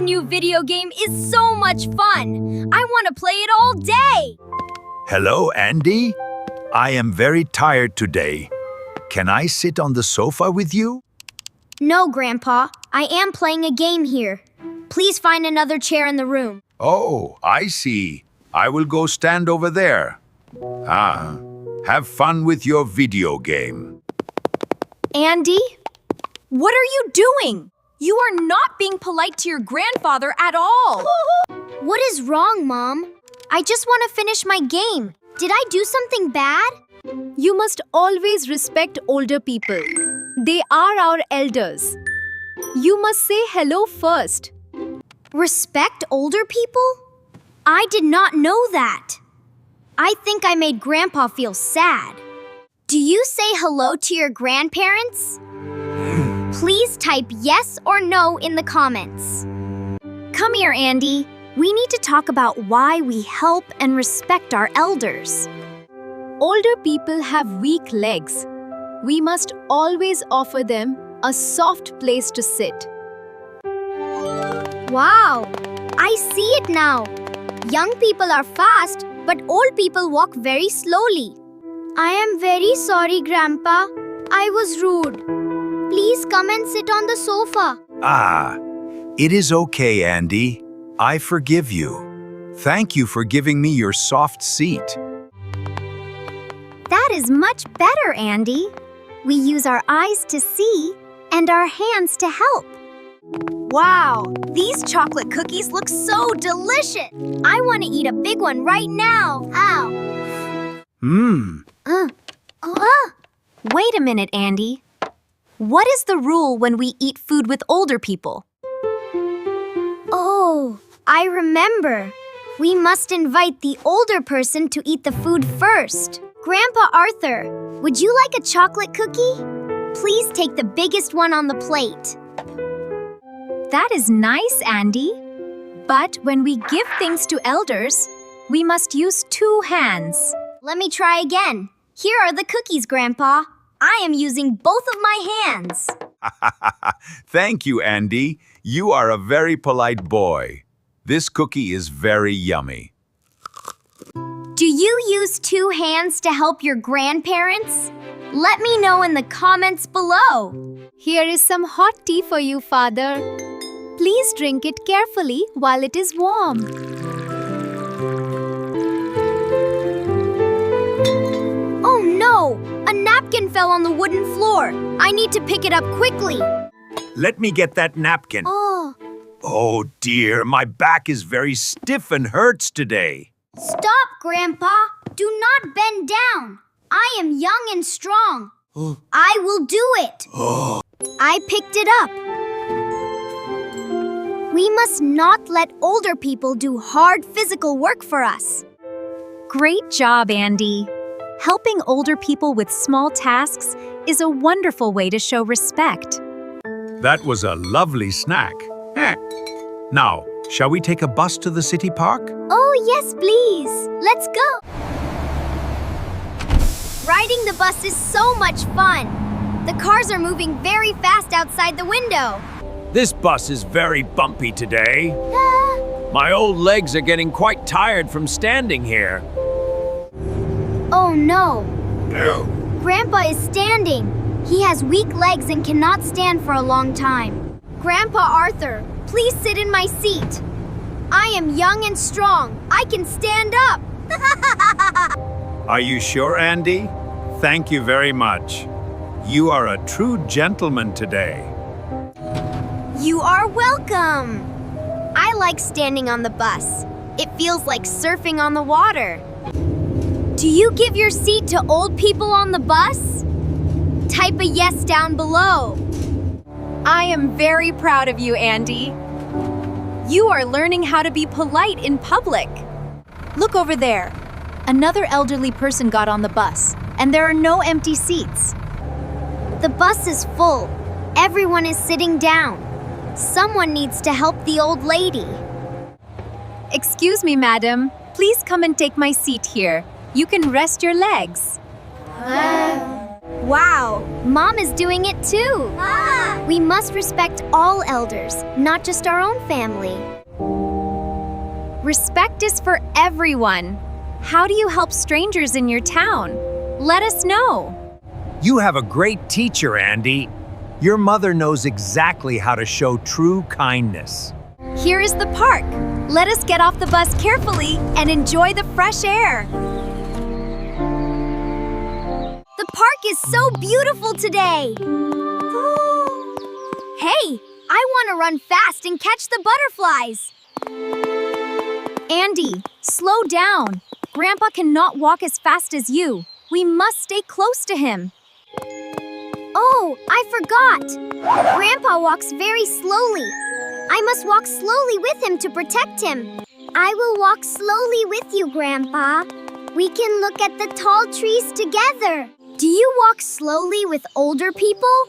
new video game is so much fun. I want to play it all day. Hello, Andy. I am very tired today. Can I sit on the sofa with you? No, Grandpa. I am playing a game here. Please find another chair in the room. Oh, I see. I will go stand over there. Have fun with your video game. Andy? What are you doing? You are not being polite to your grandfather at all. What is wrong, Mom? I just want to finish my game. Did I do something bad? You must always respect older people. They are our elders. You must say hello first. Respect older people? I did not know that. I think I made Grandpa feel sad. Do you say hello to your grandparents? Please type yes or no in the comments. Come here, Andy. We need to talk about why we help and respect our elders. Older people have weak legs. We must always offer them a soft place to sit. Wow, I see it now. Young people are fast, but old people walk very slowly. I am very sorry, Grandpa. I was rude. Please come and sit on the sofa. It is okay, Andy. I forgive you. Thank you for giving me your soft seat. That is much better, Andy. We use our eyes to see and our hands to help. Wow, these chocolate cookies look so delicious. I want to eat a big one right now. Ow. Wait a minute, Andy. What is the rule when we eat food with older people? Oh, I remember. We must invite the older person to eat the food first. Grandpa Arthur, would you like a chocolate cookie? Please take the biggest one on the plate. That is nice, Andy. But when we give things to elders, we must use 2 hands. Let me try again. Here are the cookies, Grandpa. I am using both of my hands. Thank you, Andy. You are a very polite boy. This cookie is very yummy. Do you use 2 hands to help your grandparents? Let me know in the comments below. Here is some hot tea for you, Father. Please drink it carefully while it is warm. Oh no! A napkin fell on the wooden floor. I need to pick it up quickly. Let me get that napkin. Oh dear, my back is very stiff and hurts today. Stop, Grandpa. Do not bend down. I am young and strong. I will do it. I picked it up. We must not let older people do hard physical work for us. Great job, Andy. Helping older people with small tasks is a wonderful way to show respect. That was a lovely snack. Now, shall we take a bus to the city park? Oh, yes, please. Let's go. Riding the bus is so much fun. The cars are moving very fast outside the window. This bus is very bumpy today. My old legs are getting quite tired from standing here. Oh no. Grandpa is standing. He has weak legs and cannot stand for a long time. Grandpa Arthur, please sit in my seat. I am young and strong. I can stand up. Are you sure, Andy? Thank you very much. You are a true gentleman today. You are welcome. I like standing on the bus. It feels like surfing on the water. Do you give your seat to old people on the bus? Type a yes down below. I am very proud of you, Andy. You are learning how to be polite in public. Look over there. Another elderly person got on the bus, and there are no empty seats. The bus is full. Everyone is sitting down. Someone needs to help the old lady. Excuse me, madam. Please come and take my seat here. You can rest your legs. Wow, Mom is doing it too. We must respect all elders, not just our own family. Respect is for everyone. How do you help strangers in your town? Let us know. You have a great teacher, Andy. Your mother knows exactly how to show true kindness. Here is the park. Let us get off the bus carefully and enjoy the fresh air. The park is so beautiful today. Hey, I want to run fast and catch the butterflies. Andy, slow down. Grandpa cannot walk as fast as you. We must stay close to him. Oh, I forgot. Grandpa walks very slowly. I must walk slowly with him to protect him. I will walk slowly with you, Grandpa. We can look at the tall trees together. Do you walk slowly with older people?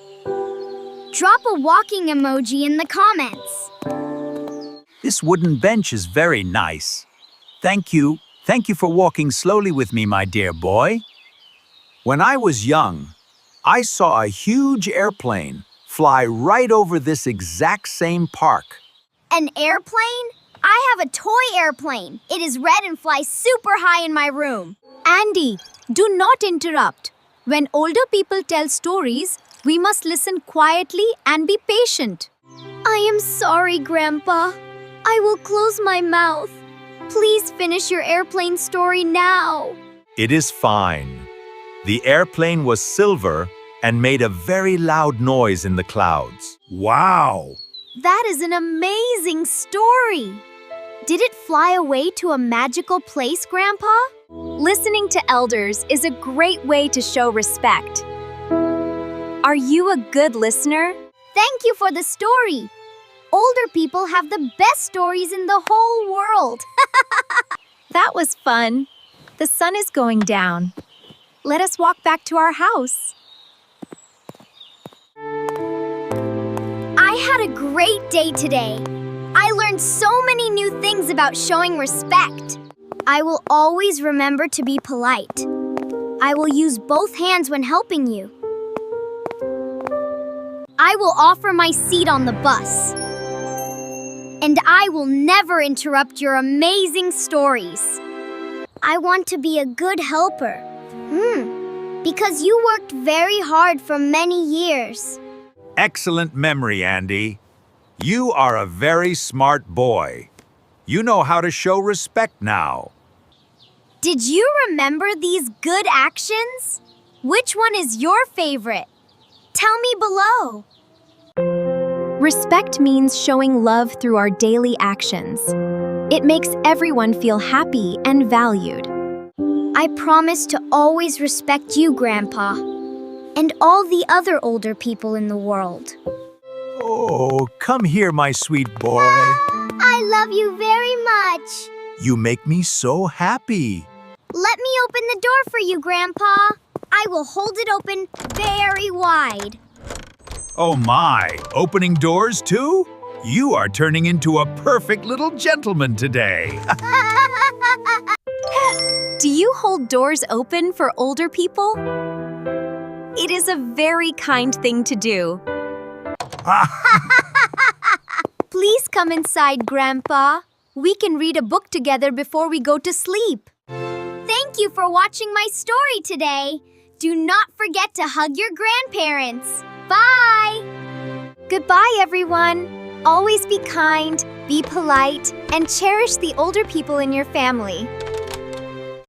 Drop a walking emoji in the comments. This wooden bench is very nice. Thank you. Thank you for walking slowly with me, my dear boy. When I was young, I saw a huge airplane fly right over this exact same park. An airplane? I have a toy airplane. It is red and flies super high in my room. Andy, do not interrupt. When older people tell stories, we must listen quietly and be patient. I am sorry, Grandpa. I will close my mouth. Please finish your airplane story now. It is fine. The airplane was silver and made a very loud noise in the clouds. Wow! That is an amazing story. Did it fly away to a magical place, Grandpa? Listening to elders is a great way to show respect. Are you a good listener? Thank you for the story. Older people have the best stories in the whole world. That was fun. The sun is going down. Let us walk back to our house. I had a great day today. I learned so many new things about showing respect. I will always remember to be polite. I will use both hands when helping you. I will offer my seat on the bus. And I will never interrupt your amazing stories. I want to be a good helper. Because you worked very hard for many years. Excellent memory, Andy. You are a very smart boy. You know how to show respect now. Did you remember these good actions? Which one is your favorite? Tell me below. Respect means showing love through our daily actions. It makes everyone feel happy and valued. I promise to always respect you, Grandpa, and all the other older people in the world. Oh, come here, my sweet boy. I love you very much. You make me so happy. Let me open the door for you, Grandpa. I will hold it open very wide. Oh my, opening doors too? You are turning into a perfect little gentleman today. Do you hold doors open for older people? It is a very kind thing to do. Please come inside, Grandpa. We can read a book together before we go to sleep. Thank you for watching my story today. Do not forget to hug your grandparents. Bye! Goodbye, everyone. Always be kind, be polite, and cherish the older people in your family.